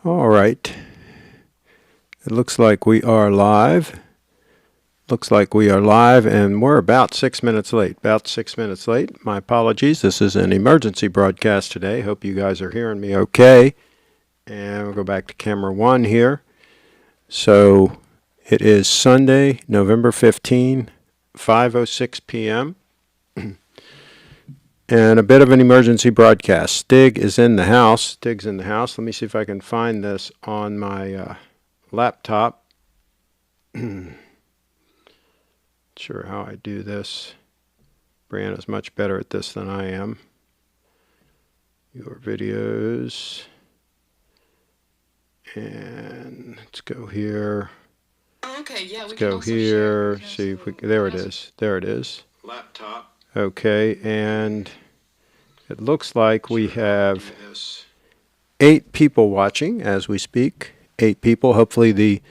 All right. It looks like we are live. Looks like we are live, and we're about 6 minutes late. About 6 minutes late. My apologies. This is an emergency broadcast today. Hope you guys are hearing me okay. And we'll go back to camera 1 here. So it is Sunday, November 15, 5:06 p.m. And a bit of an emergency broadcast. Stig is in the house. Stig's in the house. Let me see if I can find this on my laptop. Sure how I do this. Brianna's much better at this than I am. Your videos. And let's go here. Okay, yeah, let's go here. See if we, there it is. There it is. Laptop. Okay, and it looks like we have 8 people watching as we speak. 8 people. Hopefully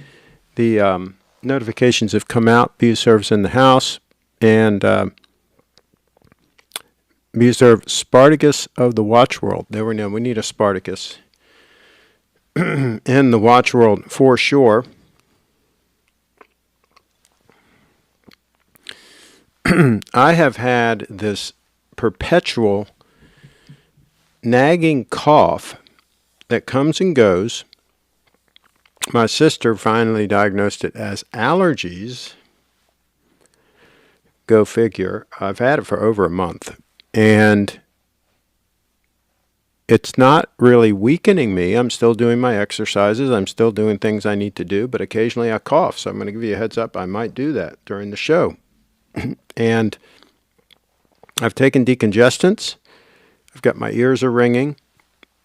the notifications have come out. Be Service in the house, and Be Serve Spartacus of the Watch World. There we know. We need a Spartacus in the Watch World for sure. I have had this perpetual nagging cough that comes and goes. My sister finally diagnosed it as allergies. Go figure. I've had it for over a month. And it's not really weakening me. I'm still doing my exercises. I'm still doing things I need to do. But occasionally I cough. So I'm going to give you a heads up. I might do that during the show. And I've taken decongestants. I've got my ears are ringing.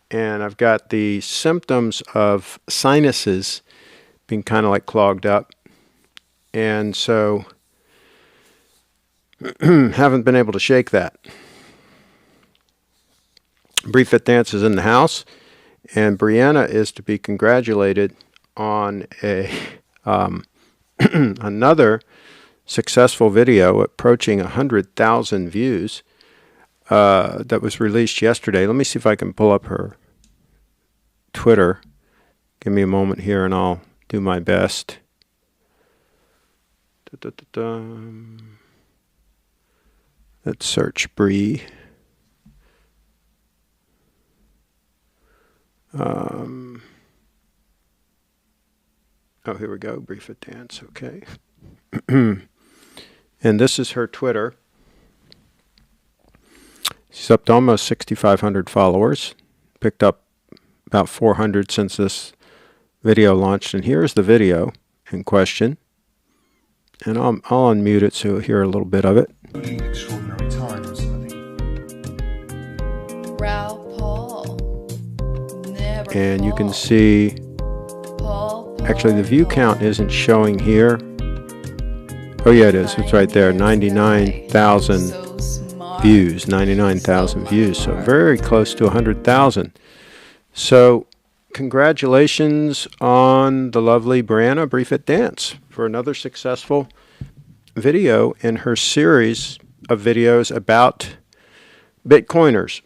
And I've got the symptoms of sinuses being kind of like clogged up. And so haven't been able to shake that. Brief Fit Dance is in the house. And Brianna is to be congratulated on a another successful video approaching 100,000 views that was released yesterday. Let me see if I can pull up her Twitter. Give me a moment here and I'll do my best. Let's search Bree. Oh, here we go. Brief Fit Dance. Okay. And this is her Twitter. She's up to almost 6,500 followers. Picked up about 400 since this video launched. And here's the video in question. And I'll unmute it so you'll hear a little bit of it. Extraordinary times, I think. And you can see, actually the view count isn't showing here. Oh yeah, it is. It's right there. 99,000 views. 99,000 views. So very close to 100,000. So congratulations on the lovely Brianna Brief Fit Dance for another successful video in her series of videos about Bitcoiners.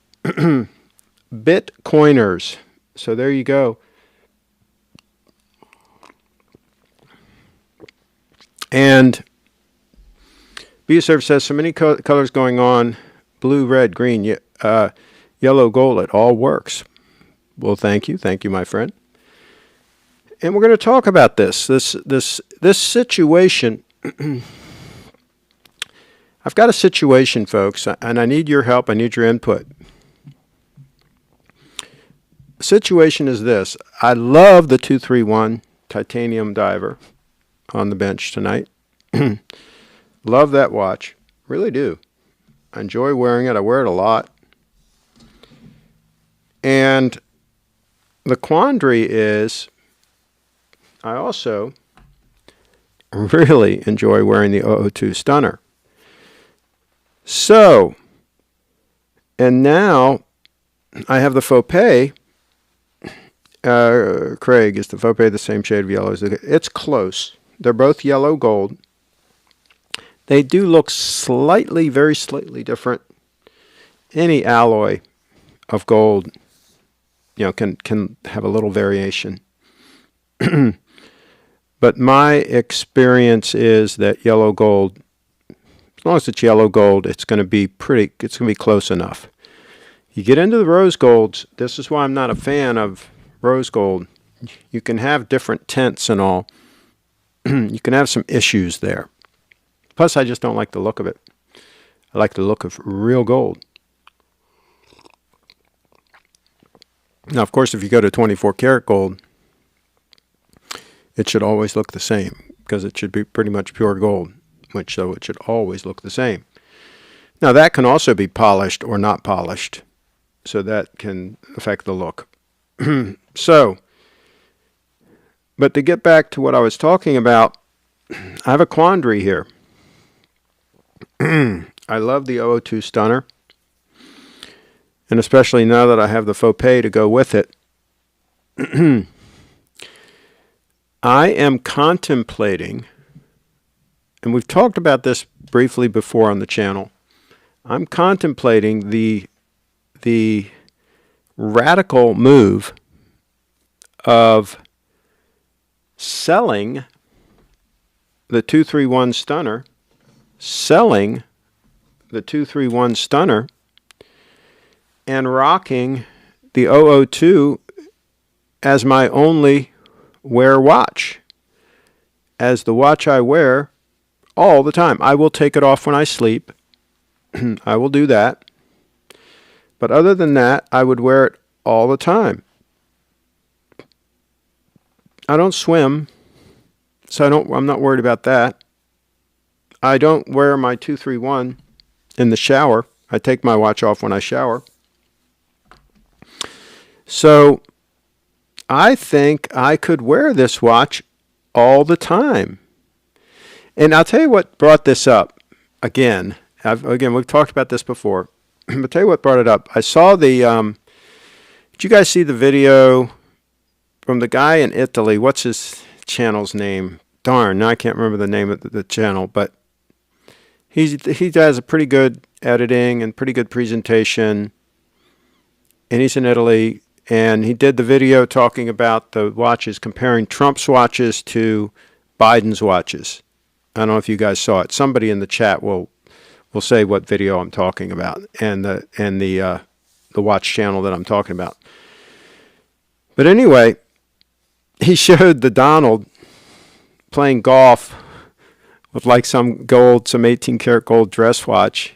Bitcoiners. So there you go. And BServe says, so many colors going on, blue, red, green, yellow, gold, it all works. Well, thank you. Thank you, my friend. And we're going to talk about this situation. I've got a situation, folks, and I need your help. I need your input. The situation is this. I love the 231 titanium diver on the bench tonight. Love that watch. Really do. I enjoy wearing it. I wear it a lot. And the quandary is I also really enjoy wearing the 002 Stunner. So, and now I have the FOPE. Craig, is the FOPE the same shade of yellow? It's close. They're both yellow gold. They do look slightly, very slightly different. Any alloy of gold can have a little variation. But my experience is that yellow gold, as long as it's yellow gold, it's going to be close enough. You get into the rose golds, this is why I'm not a fan of rose gold. You can have different tints and all. You can have some issues there. Plus, I just don't like the look of it. I like the look of real gold. Now, of course, if you go to 24 karat gold, it should always look the same because it should be pretty much pure gold, so it should always look the same. Now, that can also be polished or not polished, so that can affect the look. But to get back to what I was talking about, I have a quandary here. I love the 002 Stunner, and especially now that I have the FOPE to go with it. I am contemplating, and we've talked about this briefly before on the channel, I'm contemplating the radical move of selling the 231 Stunner, and rocking the 002 as my only wear watch, as the watch I wear all the time. I will take it off when I sleep. I will do that. But other than that, I would wear it all the time. I don't swim, so I'm not worried about that. I don't wear my 231 in the shower. I take my watch off when I shower. So I think I could wear this watch all the time. And I'll tell you what brought this up. Again, we've talked about this before. But I'll tell you what brought it up. I saw the, did you guys see the video from the guy in Italy? What's his channel's name? Darn, now I can't remember the name of the channel, but he does a pretty good editing and pretty good presentation, and he's in Italy, and he did the video talking about the watches, comparing Trump's watches to Biden's watches. I don't know if you guys saw it. Somebody in the chat will say what video I'm talking about and the watch channel that I'm talking about. But anyway, he showed the Donald playing golf with like some 18 karat gold dress watch.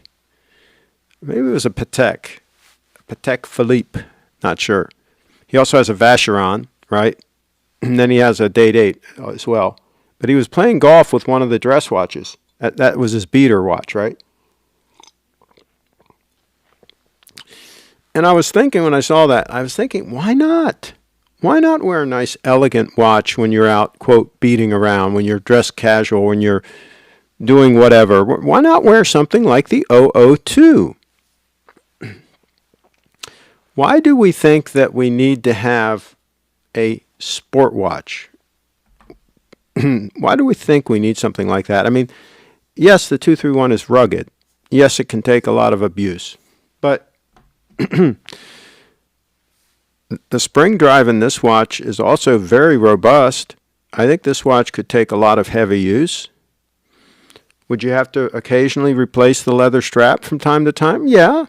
Maybe it was a Patek Philippe, not sure. He also has a Vacheron, right? And then he has a Date 8 as well. But he was playing golf with one of the dress watches. That was his beater watch, right? And I was thinking when I saw that, why not? Why not wear a nice, elegant watch when you're out, quote, beating around, when you're dressed casual, when you're doing whatever? Why not wear something like the 002? Why do we think that we need to have a sport watch? Why do we think we need something like that? I mean, yes, the 231 is rugged. Yes, it can take a lot of abuse. But the spring drive in this watch is also very robust. I think this watch could take a lot of heavy use. Would you have to occasionally replace the leather strap from time to time? Yeah,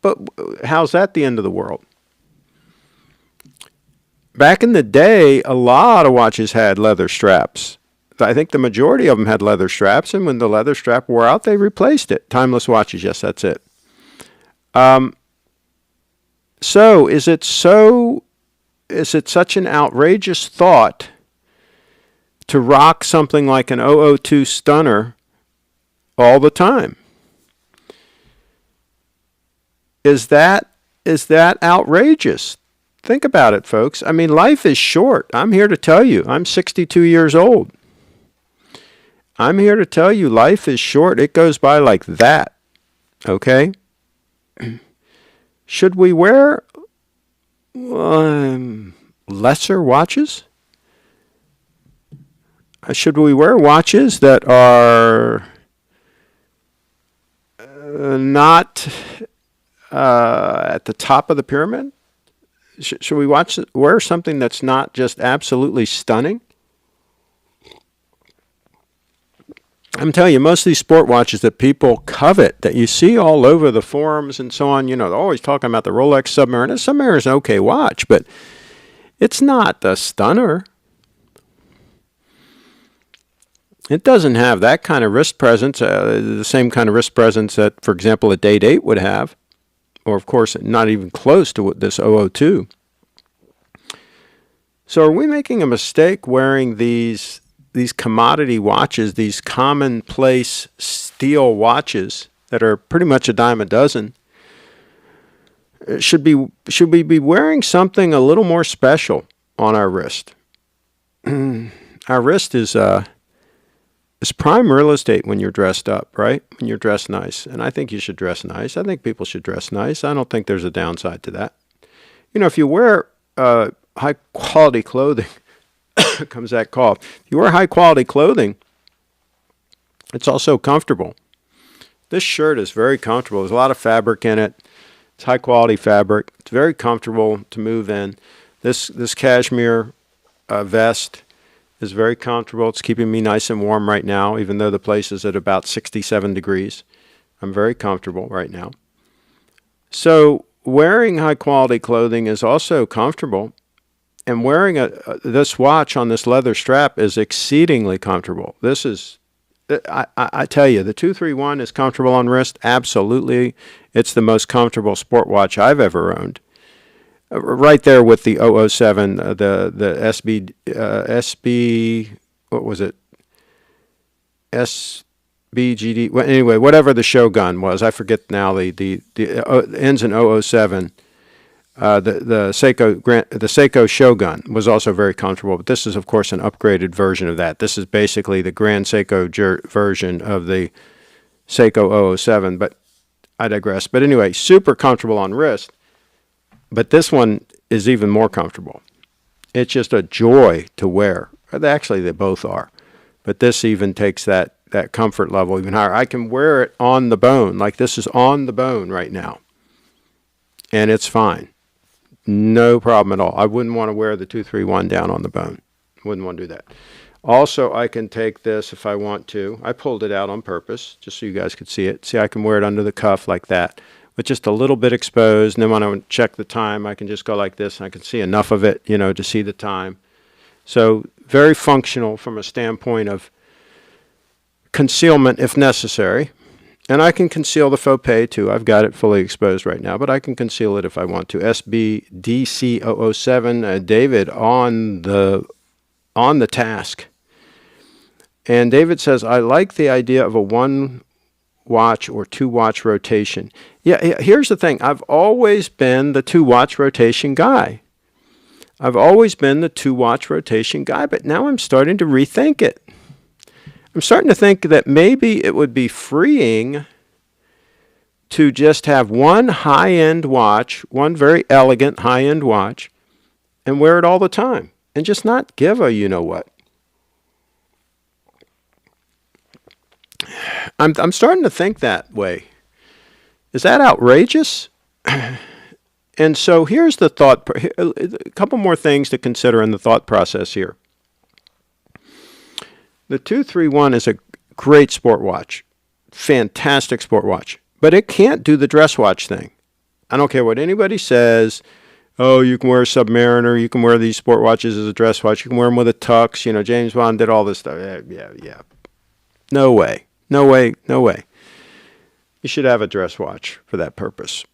but how's that the end of the world? Back in the day, a lot of watches had leather straps. I think the majority of them had leather straps, and when the leather strap wore out, they replaced it. Timeless watches, yes, that's it. So is it such an outrageous thought to rock something like an 002 Stunner all the time? Is that outrageous? Think about it, folks. I mean, life is short. I'm here to tell you. I'm 62 years old. I'm here to tell you life is short. It goes by like that. Okay? Should we wear lesser watches? Should we wear watches that are not at the top of the pyramid? should we wear something that's not just absolutely stunning? I'm telling you, most of these sport watches that people covet, that you see all over the forums and so on, you know, they're always talking about the Rolex Submariner. The Submariner is an okay watch, but it's not the stunner. It doesn't have that kind of wrist presence, the same kind of wrist presence that, for example, a Date 8 would have, or of course, not even close to this 002. So are we making a mistake wearing these commodity watches, these commonplace steel watches that are pretty much a dime a dozen? Should we be wearing something a little more special on our wrist? Our wrist is prime real estate when you're dressed up, right? When you're dressed nice. And I think you should dress nice. I think people should dress nice. I don't think there's a downside to that. You know, if you wear high quality clothing, comes that cough. If you wear high quality clothing, it's also comfortable. This shirt is very comfortable. There's a lot of fabric in it. It's high quality fabric. It's very comfortable to move in. This cashmere vest is very comfortable. It's keeping me nice and warm right now, even though the place is at about 67 degrees. I'm very comfortable right now. So wearing high quality clothing is also comfortable. And wearing this watch on this leather strap is exceedingly comfortable. This is, I tell you, the 231 is comfortable on wrist. Absolutely. It's the most comfortable sport watch I've ever owned. Right there with the 007, the what was it? SBGD. Well, anyway, whatever the Shogun was. I forget now. The ends in 007. The Seiko Shogun was also very comfortable, but this is, of course, an upgraded version of that. This is basically the Grand Seiko version of the Seiko 007, but I digress. But anyway, super comfortable on wrist, but this one is even more comfortable. It's just a joy to wear. Actually, they both are, but this even takes that comfort level even higher. I can wear it on the bone, like this is on the bone right now, and it's fine. No problem at all. I wouldn't want to wear the 231 down on the bone. Wouldn't want to do that. Also, I can take this if I want to. I pulled it out on purpose, just so you guys could see it. See, I can wear it under the cuff like that, with just a little bit exposed. And then when I check the time, I can just go like this, and I can see enough of it, you know, to see the time. So very functional from a standpoint of concealment if necessary. And I can conceal the FOPE too. I've got it fully exposed right now, but I can conceal it if I want to. SBDC007, David on the task. And David says, I like the idea of a 1-watch or 2-watch rotation. Yeah, here's the thing. I've always been the 2-watch rotation guy. I've always been the 2-watch rotation guy, but now I'm starting to rethink it. I'm starting to think that maybe it would be freeing to just have one high-end watch, one very elegant high-end watch, and wear it all the time, and just not give a you-know-what. I'm starting to think that way. Is that outrageous? And so here's the thought, a couple more things to consider in the thought process here. The 231 is a great sport watch, fantastic sport watch, but it can't do the dress watch thing. I don't care what anybody says. Oh, you can wear a Submariner, you can wear these sport watches as a dress watch, you can wear them with a tux. You know, James Bond did all this stuff. Yeah. No way. You should have a dress watch for that purpose.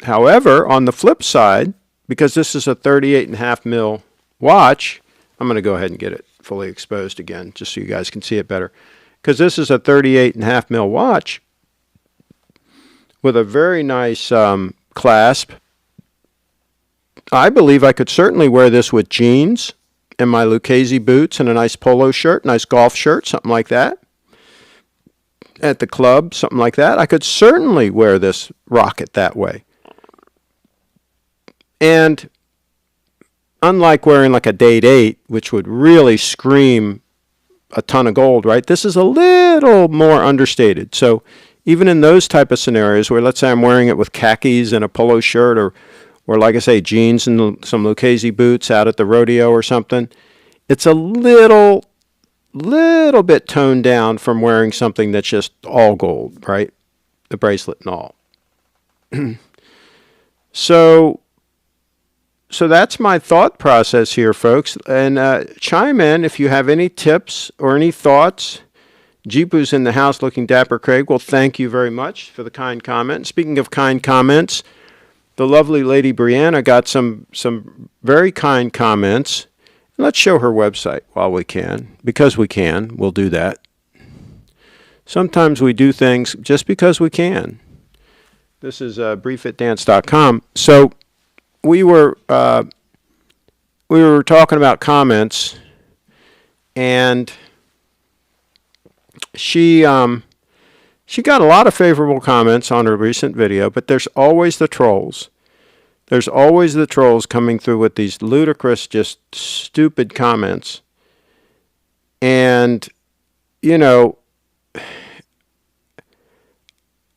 However, on the flip side, because this is a 38.5 mil watch, I'm going to go ahead and get it fully exposed again, just so you guys can see it better. Because this is a 38.5 mil watch with a very nice clasp. I believe I could certainly wear this with jeans and my Lucchese boots and a nice polo shirt, nice golf shirt, something like that. At the club, something like that. I could certainly wear this rocket that way. And unlike wearing like a Date 8, which would really scream a ton of gold, right? This is a little more understated. So even in those type of scenarios where, let's say I'm wearing it with khakis and a polo shirt, or like I say, jeans and some Lucchese boots out at the rodeo or something, it's a little bit toned down from wearing something that's just all gold, right? The bracelet and all. So that's my thought process here, folks. And chime in if you have any tips or any thoughts. Jeepu's in the house looking dapper, Craig. Well, thank you very much for the kind comment. Speaking of kind comments, the lovely lady Brianna got some very kind comments. Let's show her website while we can. Because we can, we'll do that. Sometimes we do things just because we can. This is briefitdance.com. So we were talking about comments, and she got a lot of favorable comments on her recent video, but there's always the trolls. There's always the trolls coming through with these ludicrous, just stupid comments. And, you know,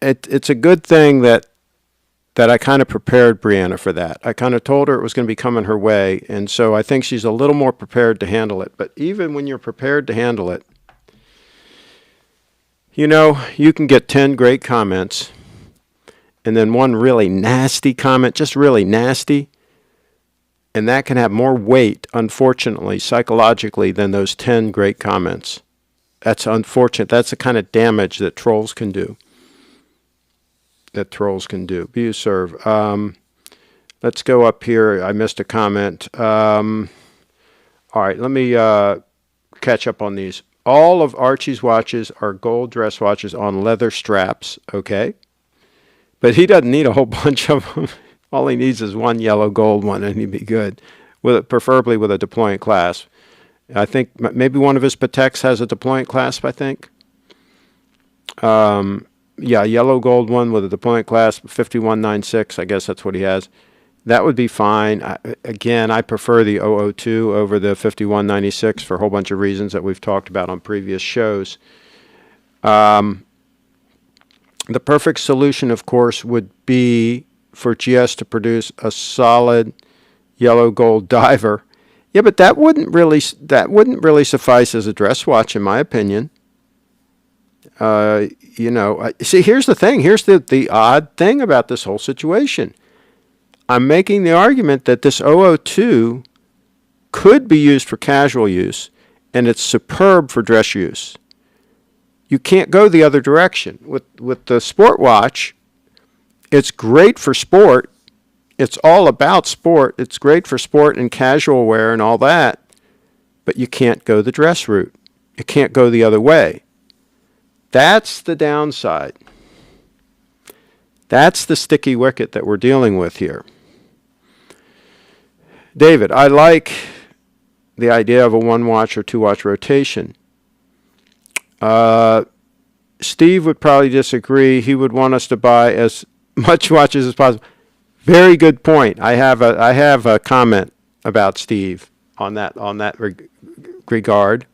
it's a good thing that I kind of prepared Brianna for that. I kind of told her it was going to be coming her way, and so I think she's a little more prepared to handle it. But even when you're prepared to handle it, you know, you can get 10 great comments, and then one really nasty comment, just really nasty, and that can have more weight, unfortunately, psychologically, than those 10 great comments. That's unfortunate. That's the kind of damage that trolls can do. Be serve. Let's go up here. I missed a comment. All right, let me catch up on these. All of Archie's watches are gold dress watches on leather straps, okay? But he doesn't need a whole bunch of them. All he needs is one yellow gold one, and he'd be good, preferably with a deployant clasp. I think maybe one of his Pateks has a deployant clasp, I think. Yeah, yellow gold one with a deployant clasp, 5196, I guess that's what he has. That would be fine. Again, I prefer the 002 over the 5196 for a whole bunch of reasons that we've talked about on previous shows. The perfect solution, of course, would be for GS to produce a solid yellow gold diver. Yeah, but that wouldn't really suffice as a dress watch, in my opinion. You know, see, here's the thing. Here's the odd thing about this whole situation. I'm making the argument that this 002 could be used for casual use, and it's superb for dress use. You can't go the other direction. With the sport watch, it's great for sport. It's all about sport. It's great for sport and casual wear and all that, but you can't go the dress route. You can't go the other way. That's the downside. That's the sticky wicket that we're dealing with here. David, I like the idea of a 1-watch or 2-watch rotation. Steve would probably disagree. He would want us to buy as much watches as possible. Very good point. I have a comment about Steve on that regard.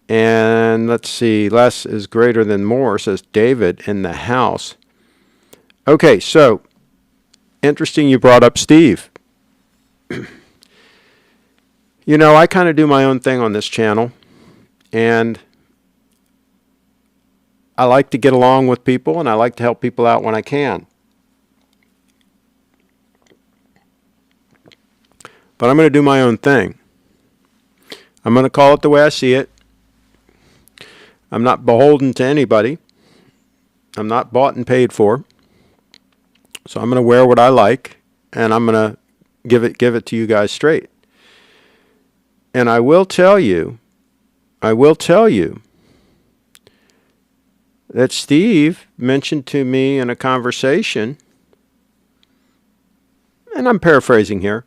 And let's see, less is greater than more, says David in the house. Okay, so interesting you brought up Steve. You know, I kind of do my own thing on this channel, and I like to get along with people, and I like to help people out when I can. But I'm going to do my own thing. I'm going to call it the way I see it. I'm not beholden to anybody. I'm not bought and paid for. So I'm going to wear what I like, and I'm going to give it to you guys straight. And I will tell you that Steve mentioned to me in a conversation, and I'm paraphrasing here,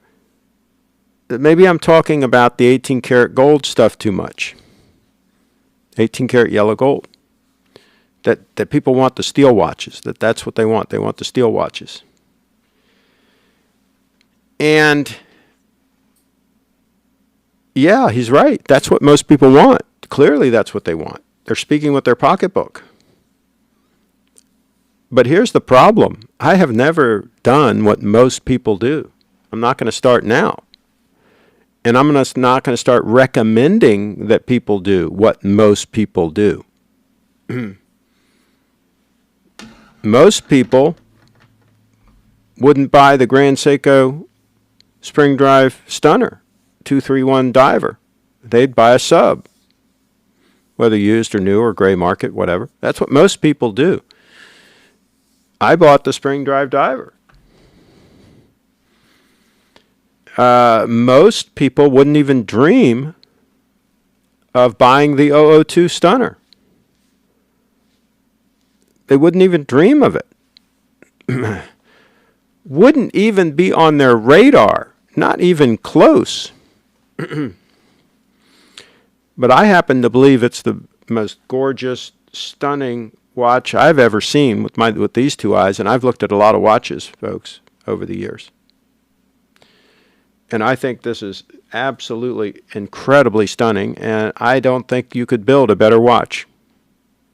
that maybe I'm talking about the 18 karat gold stuff too much. 18 karat yellow gold. That people want the steel watches. That's what they want. They want the steel watches. And yeah, he's right. That's what most people want. Clearly that's what they want. They're speaking with their pocketbook. But here's the problem. I have never done what most people do. I'm not going to start now. And I'm not going to start recommending that people do what most people do. Most people wouldn't buy the Grand Seiko Spring Drive Stunner 231 diver. They'd buy a sub, whether used or new or gray market, whatever. That's what most people do. I bought the Spring Drive diver. Most people wouldn't even dream of buying the 002 Stunner. They wouldn't even dream of it. Wouldn't even be on their radar, not even close. But I happen to believe it's the most gorgeous, stunning watch I've ever seen with these two eyes, and I've looked at a lot of watches, folks, over the years. And I think this is absolutely incredibly stunning, and I don't think you could build a better watch.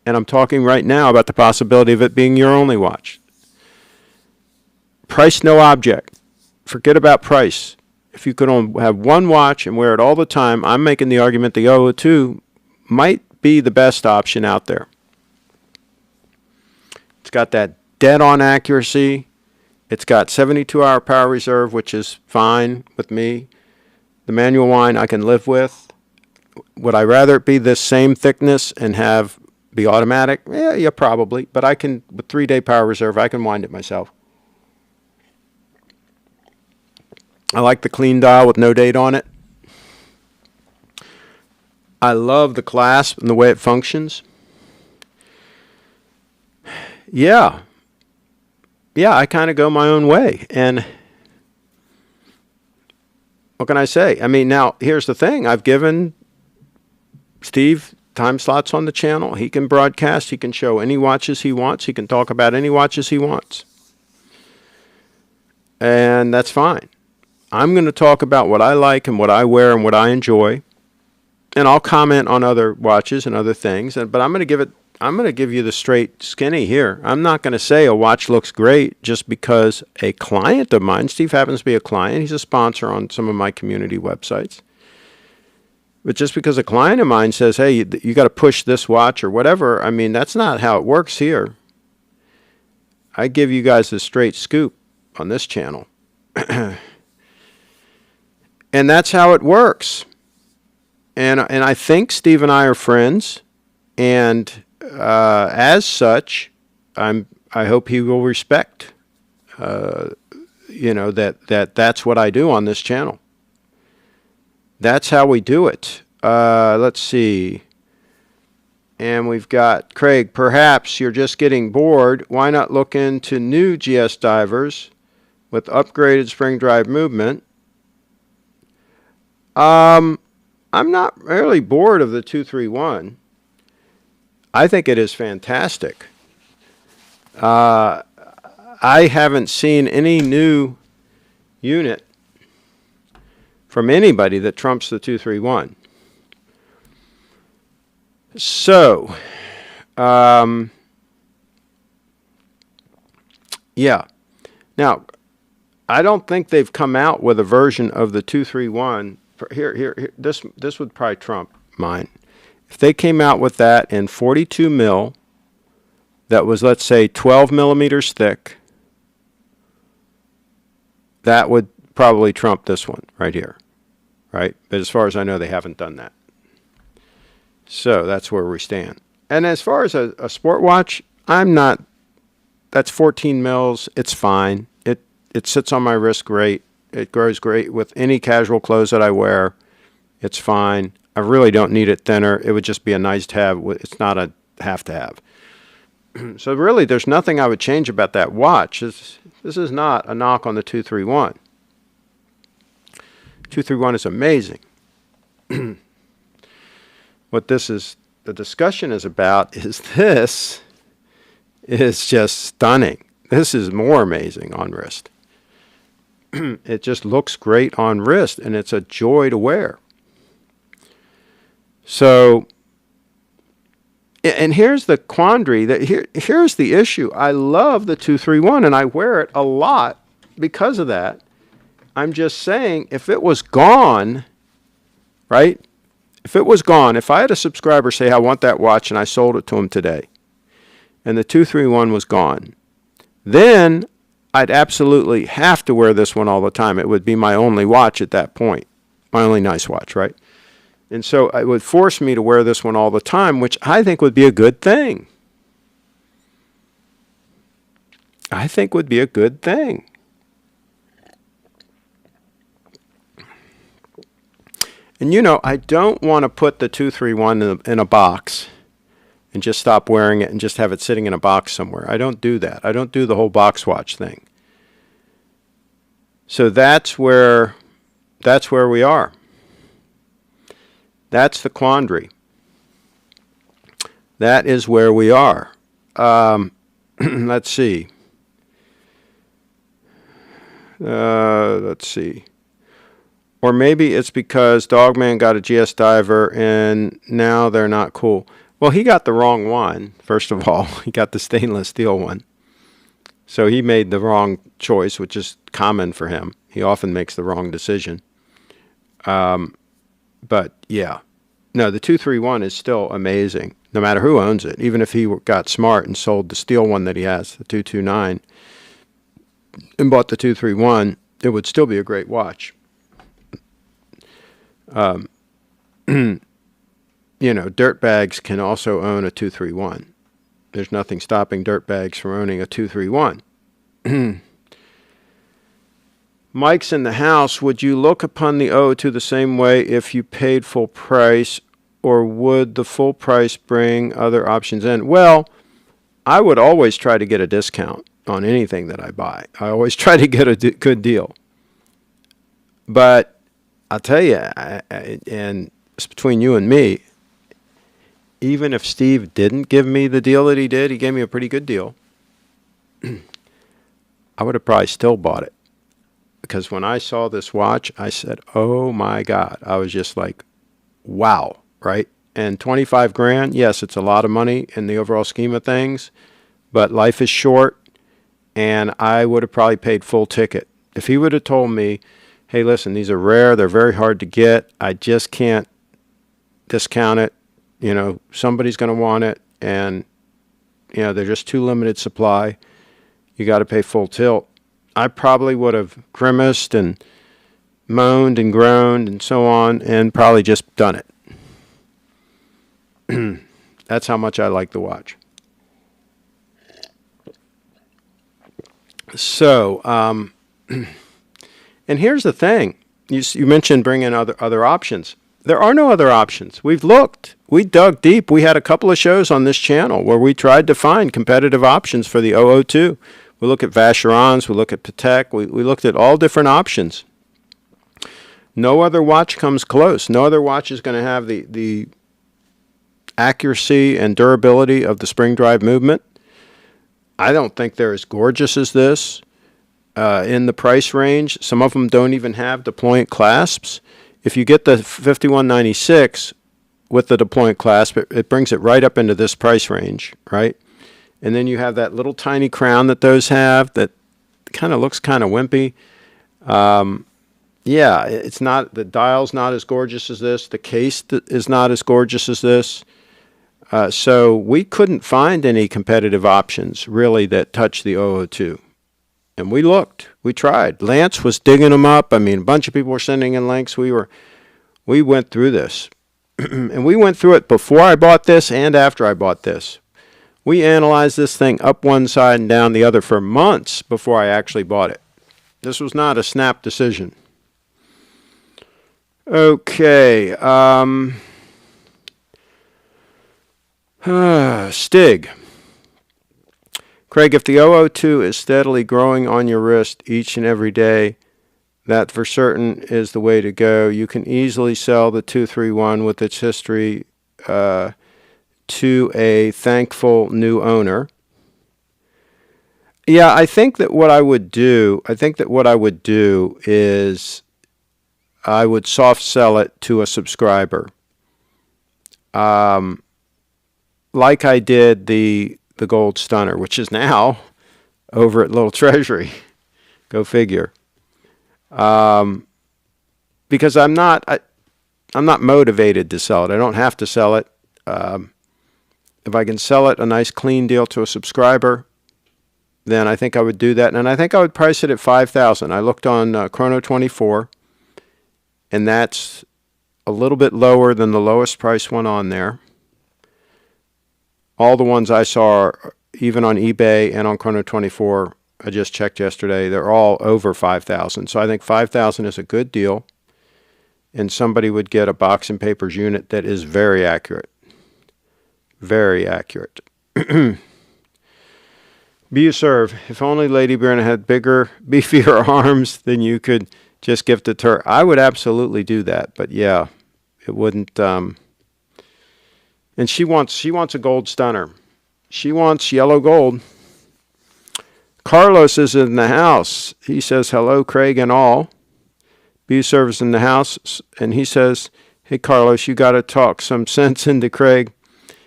And I'm talking right now about the possibility of it being your only watch. Price no object. Forget about price. If you could only have one watch and wear it all the time, I'm making the argument the 002 might be the best option out there. It's got that dead-on accuracy. It's got 72-hour power reserve, which is fine with me. The manual wind I can live with. Would I rather it be this same thickness and be automatic? Yeah, probably. But I can, with 3-day power reserve, I can wind it myself. I like the clean dial with no date on it. I love the clasp and the way it functions. Yeah, I kind of go my own way. And what can I say? I mean, now, here's the thing. I've given Steve time slots on the channel. He can broadcast. He can show any watches he wants. He can talk about any watches he wants. And that's fine. I'm going to talk about what I like and what I wear and what I enjoy. And I'll comment on other watches and other things. But I'm going to give you the straight skinny here. I'm not going to say a watch looks great just because a client of mine, Steve happens to be a client, he's a sponsor on some of my community websites. But just because a client of mine says, hey, you got to push this watch or whatever, I mean, that's not how it works here. I give you guys the straight scoop on this channel. And that's how it works. And I think Steve and I are friends. And as such, I hope he will respect, that's what I do on this channel. That's how we do it. Let's see. And we've got Craig. Perhaps you're just getting bored. Why not look into new GS divers with upgraded spring drive movement? I'm not really bored of the 231. I think it is fantastic. I haven't seen any new unit from anybody that trumps the 231. So, yeah. Now, I don't think they've come out with a version of the 231. Here, this would probably trump mine. If they came out with that in 42 mil, that was, let's say, 12 millimeters thick, that would probably trump this one right here, right? But as far as I know, they haven't done that. So that's where we stand. And as far as a sport watch, that's 14 mils. It's fine. It sits on my wrist great. It grows great with any casual clothes that I wear. It's fine. I really don't need it thinner. It would just be a nice to have. It's not a have to have. So really, there's nothing I would change about that watch. This is not a knock on the 231. 231 is amazing. What the discussion is about is this is just stunning. This is more amazing on wrist. It just looks great on wrist, and it's a joy to wear. So And here's the quandary, here's the issue. I love the 231 and I wear it a lot because of that. I'm just saying, if it was gone, right? If it was gone, if I had a subscriber say, I want that watch, and I sold it to him today, and the 231 was gone, then I'd absolutely have to wear this one all the time. It would be my only watch at that point, my only nice watch, right? And so it would force me to wear this one all the time, which I think would be a good thing. I think would be a good thing. And you know, I don't want to put the 231 in a box and just stop wearing it and just have it sitting in a box somewhere. I don't do that. I don't do the whole box watch thing. So that's where we are. That's the quandary. That is where we are. Let's see. Let's see. Or maybe it's because Dogman got a GS diver and now they're not cool. Well, he got the wrong one, first of all. He got the stainless steel one. So he made the wrong choice, which is common for him. He often makes the wrong decision. But yeah, no, the 231 is still amazing, no matter who owns it. Even if he got smart and sold the steel one that he has, the 229, and bought the 231, it would still be a great watch. You know, dirtbags can also own a 231. There's nothing stopping dirtbags from owning a 231. Mike's in the house. Would you look upon the 002 the same way if you paid full price, or would the full price bring other options in? Well, I would always try to get a discount on anything that I buy. I always try to get a good deal. But I'll tell you, and it's between you and me, even if Steve didn't give me the deal that he did, he gave me a pretty good deal, I would have probably still bought it. Because when I saw this watch, I said, oh my God. I was just like, wow, right? And 25 grand, yes, it's a lot of money in the overall scheme of things, but life is short, and I would have probably paid full ticket. If he would have told me, hey, listen, these are rare, they're very hard to get, I just can't discount it, you know, somebody's going to want it, and, you know, they're just too limited supply, you got to pay full tilt, I probably would have grimaced and moaned and groaned and so on, and probably just done it. That's how much I like the watch. So, and here's the thing. You mentioned bringing other options. There are no other options. We've looked. We dug deep. We had a couple of shows on this channel where we tried to find competitive options for the 002. We look at Vacherons. We look at Patek. We looked at all different options. No other watch comes close. No other watch is going to have the accuracy and durability of the spring drive movement. I don't think they're as gorgeous as this in the price range. Some of them don't even have deployant clasps. If you get the 5196 with the deployant clasp, it brings it right up into this price range, right? And then you have that little tiny crown that those have that kind of looks kind of wimpy. Yeah, it's not, the dial's not as gorgeous as this. The case is not as gorgeous as this. So we couldn't find any competitive options really that touched the 002. And we looked, we tried. Lance was digging them up. I mean, a bunch of people were sending in links. We went through this. And we went through it before I bought this and after I bought this. We analyzed this thing up one side and down the other for months before I actually bought it. This was not a snap decision. Okay. Stig. Craig, if the 002 is steadily growing on your wrist each and every day, that for certain is the way to go. You can easily sell the 231 with its history to a thankful new owner. Yeah, I think that what I would do is I would soft sell it to a subscriber. like I did the gold stunner, which is now over at Little Treasury. Go figure. Because I'm not motivated to sell it. I don't have to sell it. If I can sell it a nice clean deal to a subscriber, then I think I would do that. And I think I would price it at $5,000. I looked on Chrono 24, and that's a little bit lower than the lowest price one on there. All the ones I saw, even on eBay and on Chrono 24, I just checked yesterday, they're all over $5,000. So I think $5,000 is a good deal, and somebody would get a box and papers unit that is very accurate. Very accurate. Be you serve. If only Lady Brianna had bigger, beefier arms, then you could just gift it to her. I would absolutely do that, but yeah, it wouldn't. And she wants a gold stunner. She wants yellow gold. Carlos is in the house. He says, hello, Craig and all. Be service in the house. And he says, hey, Carlos, you got to talk some sense into Craig.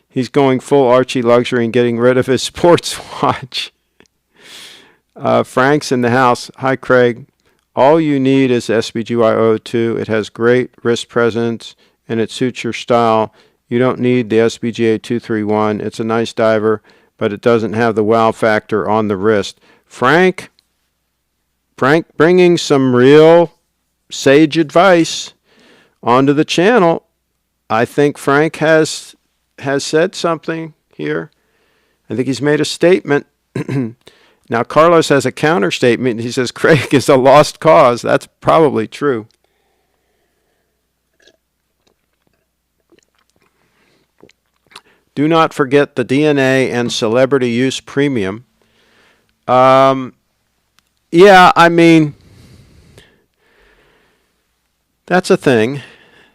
He's going full Archie luxury and getting rid of his sports watch. Frank's in the house. Hi, Craig. All you need is SBGY002. It has great wrist presence, and it suits your style. You don't need the SBGA231. It's a nice diver, but it doesn't have the wow factor on the wrist. Frank bringing some real sage advice onto the channel. I think Frank has said something here. I think he's made a statement. Now, Carlos has a counter statement. He says Craig is a lost cause. That's probably true. Do not forget the DNA and celebrity use premium. Yeah, I mean, that's a thing.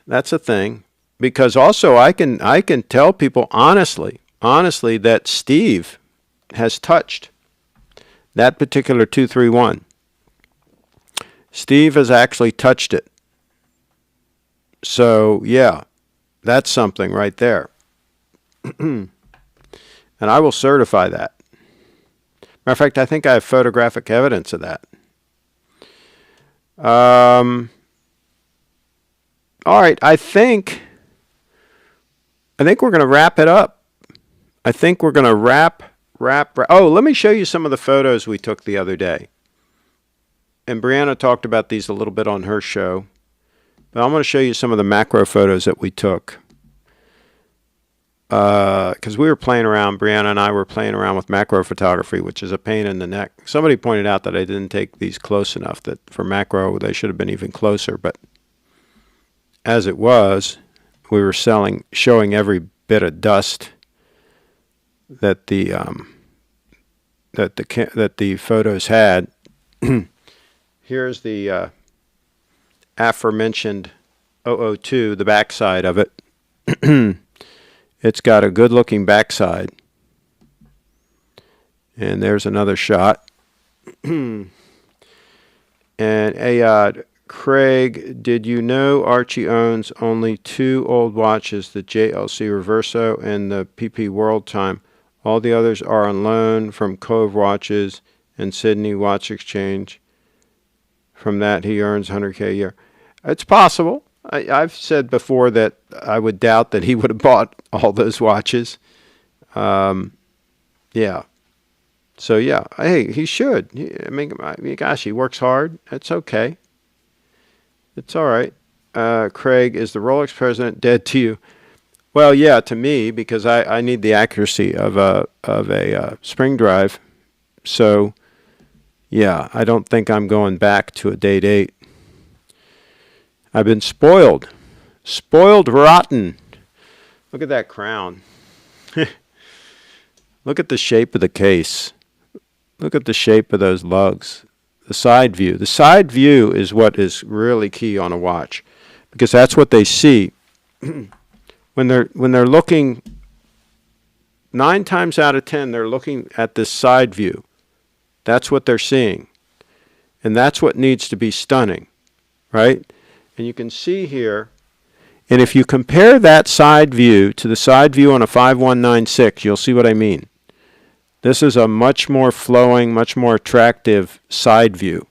That's a thing. Because also I can tell people honestly that Steve has touched that particular 231. Steve has actually touched it. So, yeah, that's something right there. And I will certify that. Matter of fact, I think I have photographic evidence of that. All right, I think we're going to wrap it up. I think we're going to wrap. Oh, let me show you some of the photos we took the other day. And Brianna talked about these a little bit on her show. But I'm going to show you some of the macro photos that we took. Because we were playing around, Brianna and I were playing around with macro photography, which is a pain in the neck. Somebody pointed out that I didn't take these close enough, that for macro they should have been even closer. But as it was, we were showing every bit of dust that the photos had. Here's the aforementioned 002, the backside of it. It's got a good-looking backside. And there's another shot. And Craig, did you know Archie owns only 2 old watches, the JLC Reverso and the PP World Time? All the others are on loan from Cove Watches and Sydney Watch Exchange. From that, he earns $100K a year. It's possible. I've said before that I would doubt that he would have bought all those watches. Yeah. So, yeah. Hey, he should. I mean, gosh, he works hard. It's okay. It's all right. Craig, is the Rolex president dead to you? Well, yeah, to me, because I need the accuracy of a spring drive. So, yeah, I don't think I'm going back to a date 8. I've been spoiled. Spoiled rotten. Look at that crown. Look at the shape of the case. Look at the shape of those lugs. The side view. The side view is what is really key on a watch, because that's what they see when they're looking. 9 times out of 10, they're looking at this side view. That's what they're seeing, and that's what needs to be stunning, right? And you can see here And if you compare that side view to the side view on a 5196, you'll see what I mean. This is a much more flowing, much more attractive side view.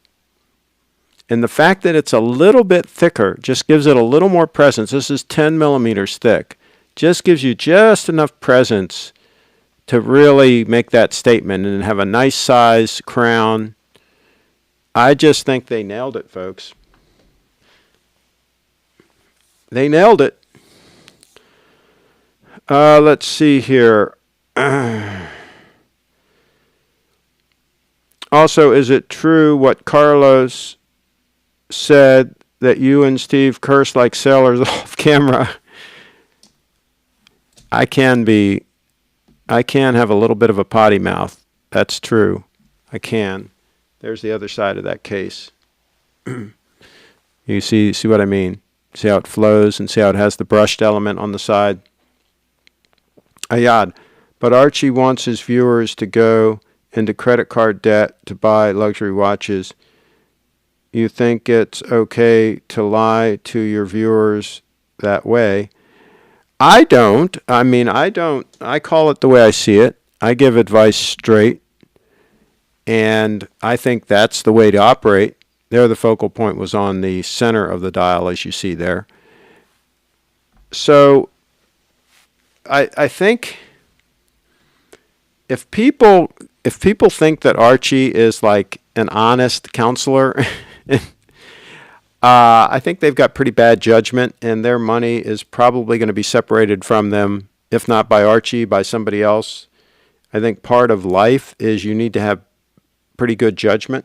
And the fact that it's a little bit thicker just gives it a little more presence. This is 10 millimeters thick. Just gives you just enough presence to really make that statement and have a nice size crown. I just think they nailed it, folks. They nailed it. Let's see here. Also, is it true what Carlos said that you and Steve curse like sailors off camera? I can have a little bit of a potty mouth. That's true. I can. There's the other side of that case. You see what I mean? See how it flows and see how it has the brushed element on the side? Ayad, but Archie wants his viewers to go into credit card debt to buy luxury watches. You think it's okay to lie to your viewers that way? I don't. I call it the way I see it. I give advice straight. And I think that's the way to operate. There, the focal point was on the center of the dial, as you see there. So I think if people think that Archie is like an honest counselor, I think they've got pretty bad judgment, and their money is probably going to be separated from them, if not by Archie, by somebody else. I think part of life is you need to have pretty good judgment.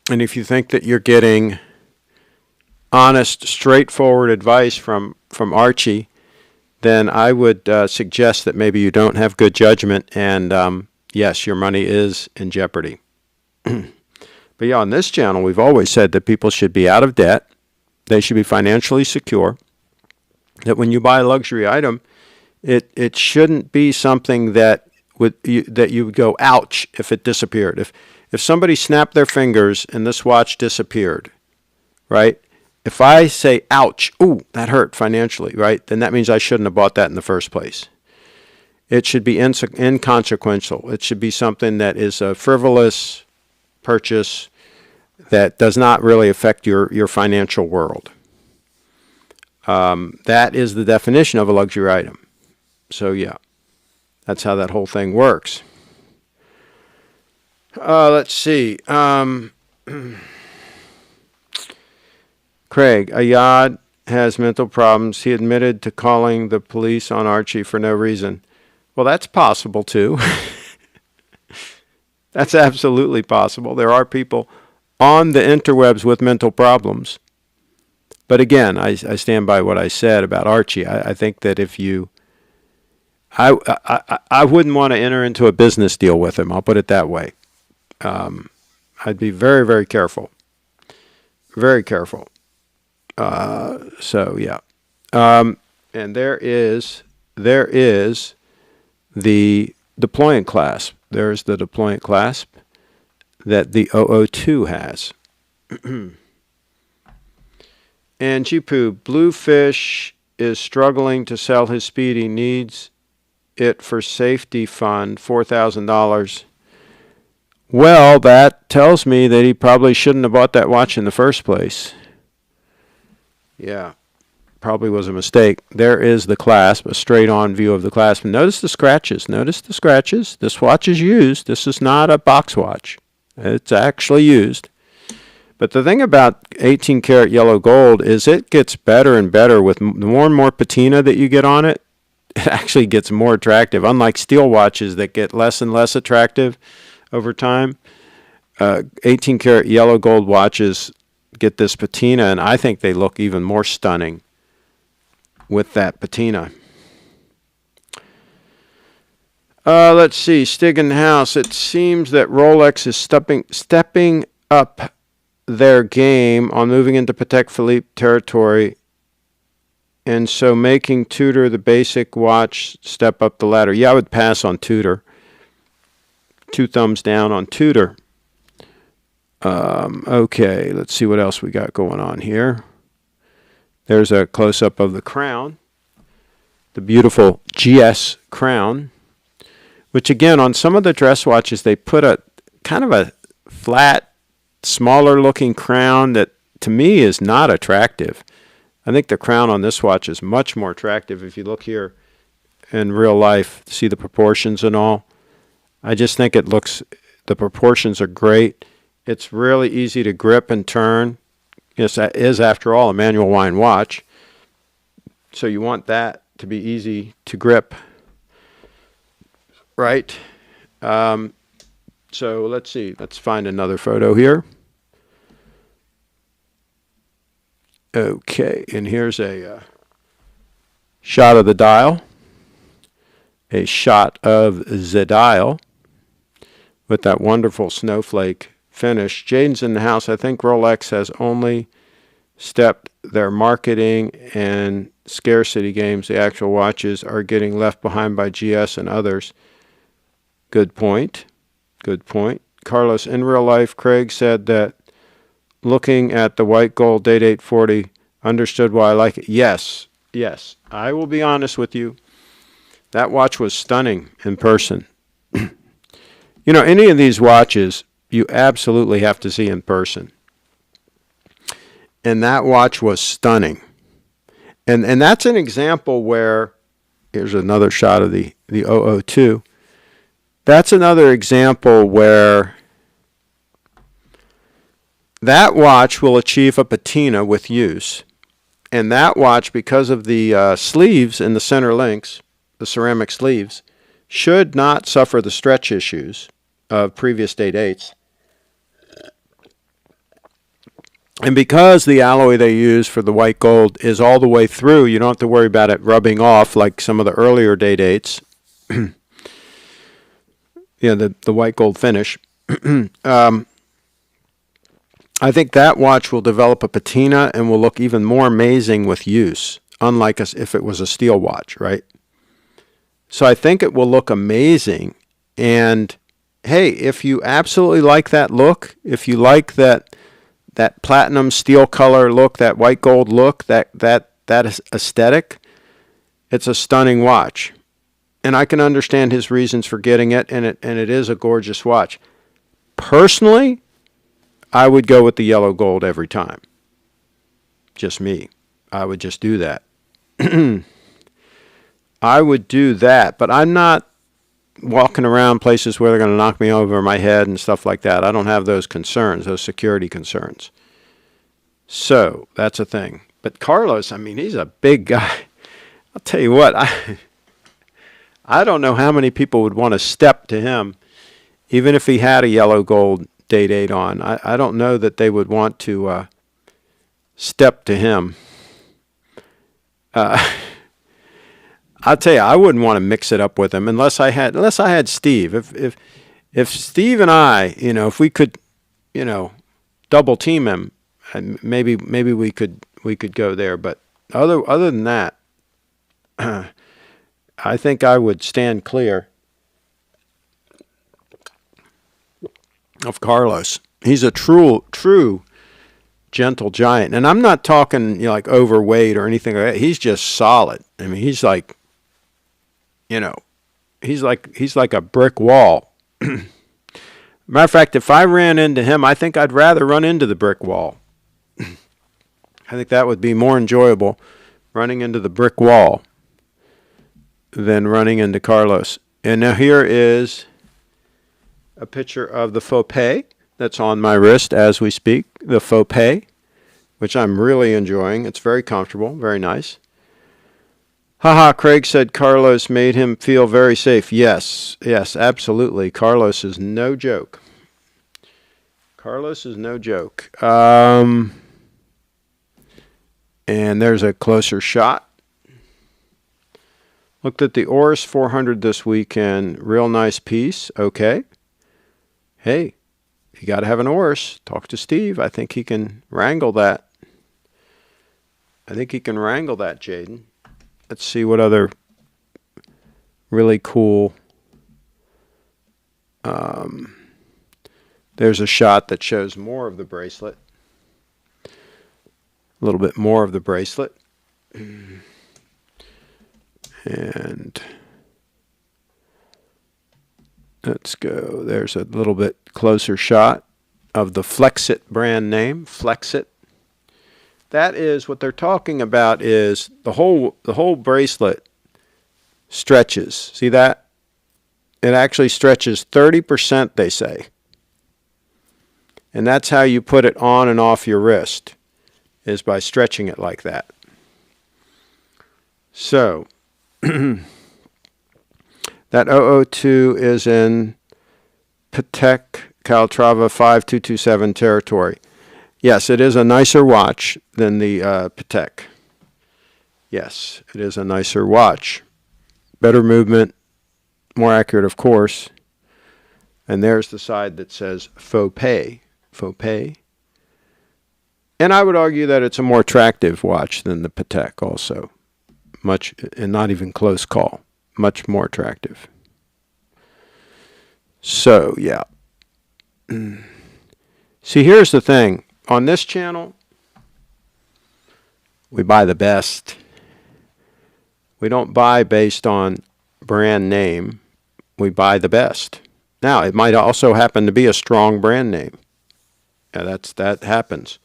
And if you think that you're getting honest, straightforward advice from Archie, then I would suggest that maybe you don't have good judgment, and yes, your money is in jeopardy. But yeah, on this channel, we've always said that people should be out of debt. They should be financially secure. That when you buy a luxury item, it shouldn't be something that you would go, ouch, if it disappeared. If somebody snapped their fingers and this watch disappeared, right? If I say, ouch, ooh, that hurt financially, right? Then that means I shouldn't have bought that in the first place. It should be inconsequential. It should be something that is a frivolous purchase that does not really affect your financial world. That is the definition of a luxury item. So yeah, that's how that whole thing works. Let's see. Craig, Ayad has mental problems. He admitted to calling the police on Archie for no reason. Well, that's possible too. That's absolutely possible. There are people on the interwebs with mental problems. But again, I stand by what I said about Archie. I think that if you... I wouldn't want to enter into a business deal with him. I'll put it that way. I'd be very, very careful. Very careful. So, yeah. And there is the deployant clasp. There's the deployant clasp that the 002 has. And Jipu, Bluefish is struggling to sell his speed. He needs it for safety fund, $4,000. Well, that tells me that he probably shouldn't have bought that watch in the first place. Yeah, probably was a mistake. There is the clasp, a straight-on view of the clasp. Notice the scratches. Notice the scratches. This watch is used. This is not a box watch. It's actually used. But the thing about 18 karat yellow gold is it gets better and better with the more and more patina that you get on it. It actually gets more attractive, unlike steel watches that get less and less attractive over time. 18 karat yellow gold watches get this patina, and I think they look even more stunning with that patina. Let's see, Stigan House. It seems that Rolex is stepping up their game on moving into Patek Philippe territory, and so making Tudor the basic watch step up the ladder. Yeah, I would pass on Tudor. 2 thumbs down on Tudor. Okay, let's see what else we got going on here. There's a close-up of the crown, the beautiful GS crown, which again, on some of the dress watches, they put a kind of a flat, smaller looking crown that to me is not attractive. I think the crown on this watch is much more attractive. If you look here in real life, see the proportions and all. I just think it looks, the proportions are great. It's really easy to grip and turn. Yes, that is, after all, a manual wind watch. So you want that to be easy to grip, right? So let's see. Let's find another photo here. Okay, and here's a shot of the dial. A shot of the dial with that wonderful snowflake finish. Jaden's in the house. I think Rolex has only stepped their marketing and scarcity games. The actual watches are getting left behind by GS and others. Good point. Good point. Carlos, in real life, Craig said that looking at the white gold date 840, understood why I like it. Yes, yes. I will be honest with you. That watch was stunning in person. You know, any of these watches, you absolutely have to see in person. And that watch was stunning. And that's an example where, here's another shot of the 002. That's another example where that watch will achieve a patina with use. And that watch, because of the sleeves in the center links, the ceramic sleeves, should not suffer the stretch issues of previous date 8s. And because the alloy they use for the white gold is all the way through, you don't have to worry about it rubbing off like some of the earlier date 8s. The white gold finish. I think that watch will develop a patina and will look even more amazing with use, unlike if it was a steel watch, right? So I think it will look amazing. And hey, if you absolutely like that look, if you like that platinum steel color look, that white gold look, that aesthetic, it's a stunning watch. And I can understand his reasons for getting it, and it is a gorgeous watch. Personally, I would go with the yellow gold every time. Just me. I would just do that. I would do that, but I'm not walking around places where they're going to knock me over my head and stuff like that. I don't have those concerns, those security concerns. So that's a thing. But Carlos, I mean, he's a big guy. I'll tell you what, I don't know how many people would want to step to him, even if he had a yellow gold date 8 on. I don't know that they would want to step to him. I'll tell you, I wouldn't want to mix it up with him unless I had Steve. If Steve and I, if we could, double team him, maybe we could go there. But other than that, I think I would stand clear of Carlos. He's a true gentle giant, and I'm not talking like overweight or anything like that. He's just solid. I mean, he's like. He's like a brick wall. Matter of fact, if I ran into him, I think I'd rather run into the brick wall. I think that would be more enjoyable, running into the brick wall, than running into Carlos. And now here is a picture of the FOPE that's on my wrist as we speak. The FOPE, which I'm really enjoying. It's very comfortable, very nice. Haha, Craig said Carlos made him feel very safe. Yes, absolutely. Carlos is no joke. And there's a closer shot. Looked at the Oris 400 this weekend. Real nice piece. Okay. Hey, you got to have an Oris. Talk to Steve. I think he can wrangle that. Jaden. Let's see what other really cool There's a shot that shows more of the bracelet. A little bit more of the bracelet. And let's go. There's a little bit closer shot of the Flexit brand name. Flexit. That is what they're talking about, is the whole bracelet stretches. See that? It actually stretches 30%, they say. And that's how you put it on and off your wrist, is by stretching it like that. So, that 002 is in Patek Calatrava 5227 territory. Yes, it is a nicer watch than the Patek. Yes, it is a nicer watch. Better movement, more accurate, of course. And there's the side that says FOPE. FOPE. And I would argue that it's a more attractive watch than the Patek also. Much, and not even close call. Much more attractive. So, yeah. See, here's the thing. On this channel, we buy the best. We don't buy based on brand name. We buy the best. Now, it might also happen to be a strong brand name. Yeah, that happens.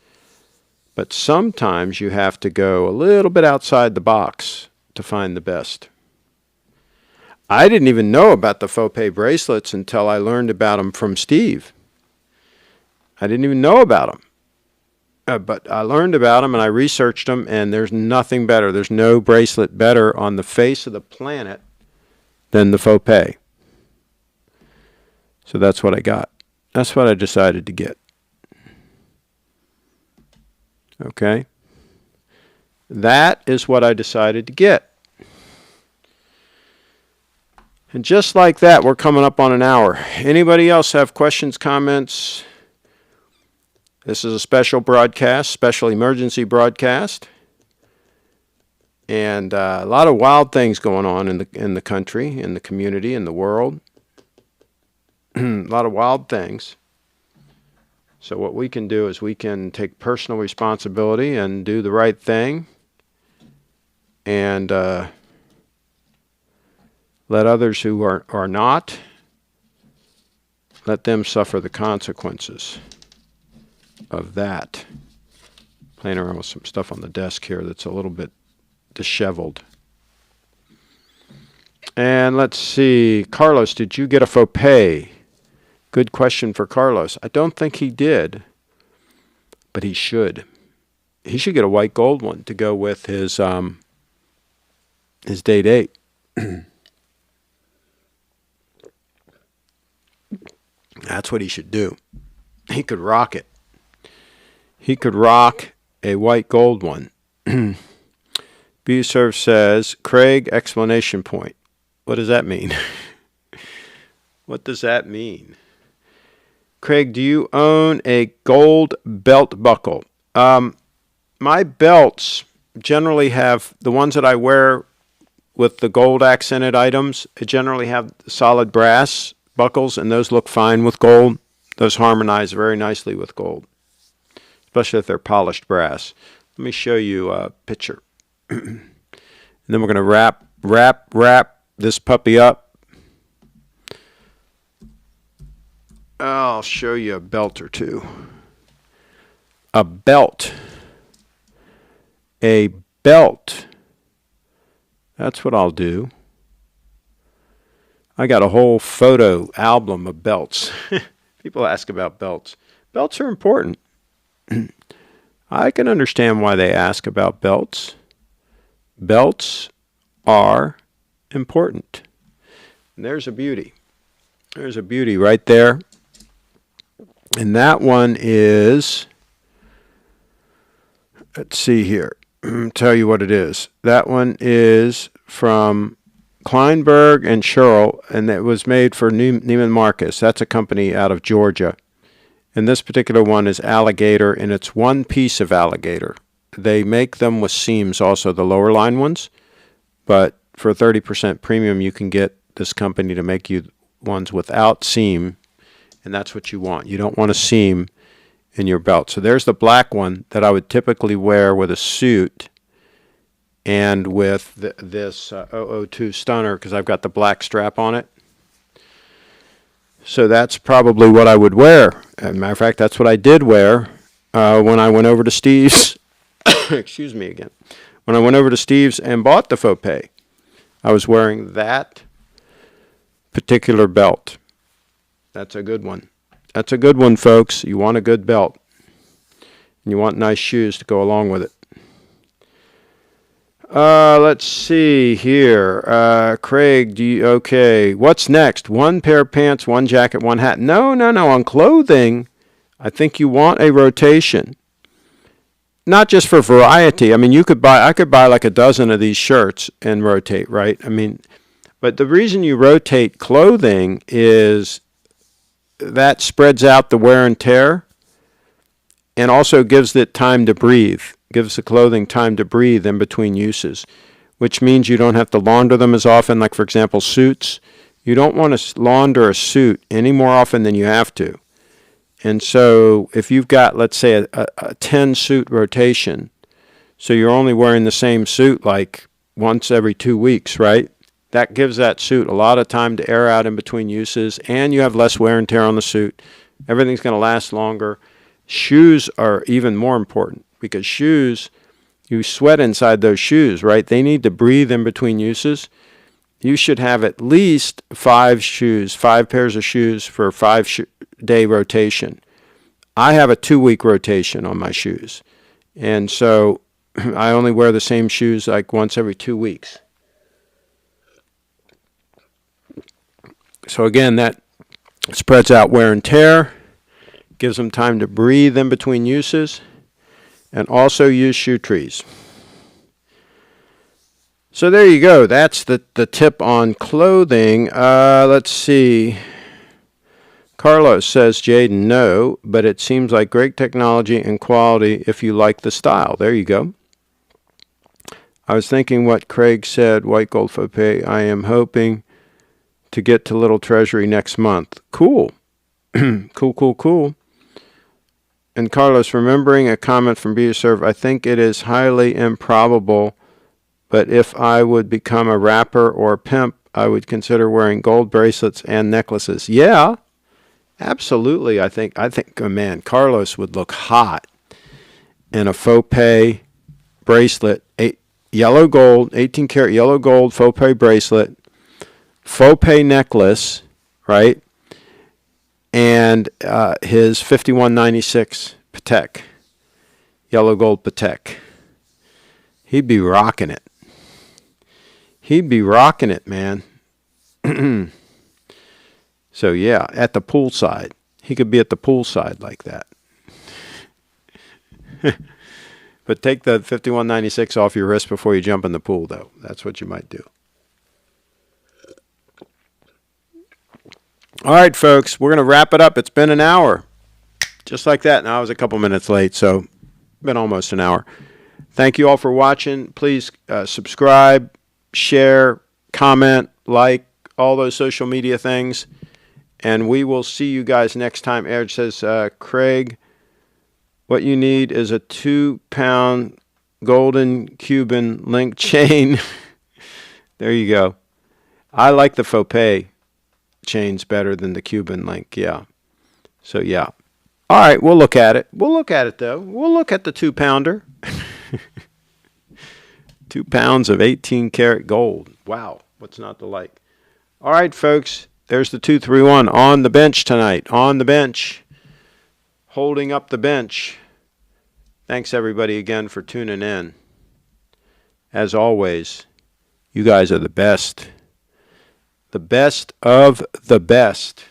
But sometimes you have to go a little bit outside the box to find the best. I didn't even know about the FOPE bracelets until I learned about them from Steve. I didn't even know about them. But I learned about them and I researched them, and there's nothing better. There's no bracelet better on the face of the planet than the FOPE. So that's what I got. That's what I decided to get. Okay? That is what I decided to get. And just like that, we're coming up on an hour. Anybody else have questions, comments? This is a special broadcast, special emergency broadcast. And a lot of wild things going on in the country, in the community, in the world. A lot of wild things. So what we can do is we can take personal responsibility and do the right thing. And let others who are not, let them suffer the consequences of that. Playing around with some stuff on the desk here that's a little bit disheveled. And let's see, Carlos, did you get a FOPE? Good question for Carlos. I don't think he did, but he should. He should get a white gold one to go with his date 8. That's what he should do. He could rock it. He could rock a white gold one. Buserve says, Craig, explanation point. What does that mean? What does that mean? Craig, do you own a gold belt buckle? My belts generally have, the ones that I wear with the gold accented items, generally have solid brass buckles, and those look fine with gold. Those harmonize very nicely with gold, especially if they're polished brass. Let me show you a picture. And then we're going to wrap this puppy up. I'll show you a belt or two. A belt. A belt. That's what I'll do. I got a whole photo album of belts. People ask about belts. Belts are important. I can understand why they ask about belts. Belts are important. And there's a beauty. There's a beauty right there. And that one is, let's see here. I'll tell you what it is. That one is from Kleinberg and Scherl, and it was made for Neiman Marcus. That's a company out of Georgia. And this particular one is alligator, and it's one piece of alligator. They make them with seams also, the lower line ones. But for 30% premium, you can get this company to make you ones without seam. and that's what you want. You don't want a seam in your belt. So there's the black one that I would typically wear with a suit and with this 002 stunner, because I've got the black strap on it. So that's probably what I would wear. As a matter of fact, that's what I did wear when I went over to Steve's. Excuse me again. When I went over to Steve's and bought the FOPE, I was wearing that particular belt. That's a good one. That's a good one, folks. You want a good belt. And you want nice shoes to go along with it. Let's see here. Craig, okay. What's next? One pair of pants, one jacket, one hat. No. On clothing, I think you want a rotation. Not just for variety. I mean, I could buy like a dozen of these shirts and rotate, right? I mean, but the reason you rotate clothing is that spreads out the wear and tear and also gives it time to breathe. Gives the clothing time to breathe in between uses, which means you don't have to launder them as often. Like, for example, suits. You don't want to launder a suit any more often than you have to. And so if you've got, let's say, a 10 suit rotation, so you're only wearing the same suit like once every 2 weeks, right? That gives that suit a lot of time to air out in between uses, and you have less wear and tear on the suit. Everything's going to last longer. Shoes are even more important, because shoes, you sweat inside those shoes, right? They need to breathe in between uses. You should have at least 5 pairs of shoes for a 5-day rotation. I have a 2-week rotation on my shoes. And so I only wear the same shoes like once every 2 weeks. So again, that spreads out wear and tear, gives them time to breathe in between uses, and also use shoe trees. So there you go. That's the tip on clothing. Let's see. Carlos says, Jaden, no, but it seems like great technology and quality if you like the style. There you go. I was thinking what Craig said, white gold FOPE. I am hoping to get to Little Treasury next month. Cool. Cool. And Carlos, remembering a comment from BioServe, I think it is highly improbable, but if I would become a rapper or a pimp, I would consider wearing gold bracelets and necklaces. Yeah, absolutely. I think, oh man, Carlos would look hot in a FOPE bracelet, yellow gold, 18 karat yellow gold FOPE bracelet, FOPE necklace, right? And his 5196 Patek, yellow gold Patek. He'd be rocking it. He'd be rocking it, man. So yeah, at the poolside. He could be at the poolside like that. But take the 5196 off your wrist before you jump in the pool, though. That's what you might do. All right, folks, we're going to wrap it up. It's been an hour. Just like that. Now I was a couple minutes late, so been almost an hour. Thank you all for watching. Please subscribe, share, comment, like, all those social media things. And we will see you guys next time. Edge says, Craig, what you need is a 2-pound golden Cuban link chain. There you go. I like the FOPE chains better than the Cuban link, yeah. So, yeah. All right, we'll look at it. We'll look at it, though. We'll look at the 2-pounder. 2 pounds of 18 karat gold. Wow, what's not to like? All right, folks, there's the 231 on the bench tonight. On the bench. Holding up the bench. Thanks, everybody, again for tuning in. As always, you guys are the best. The best of the best.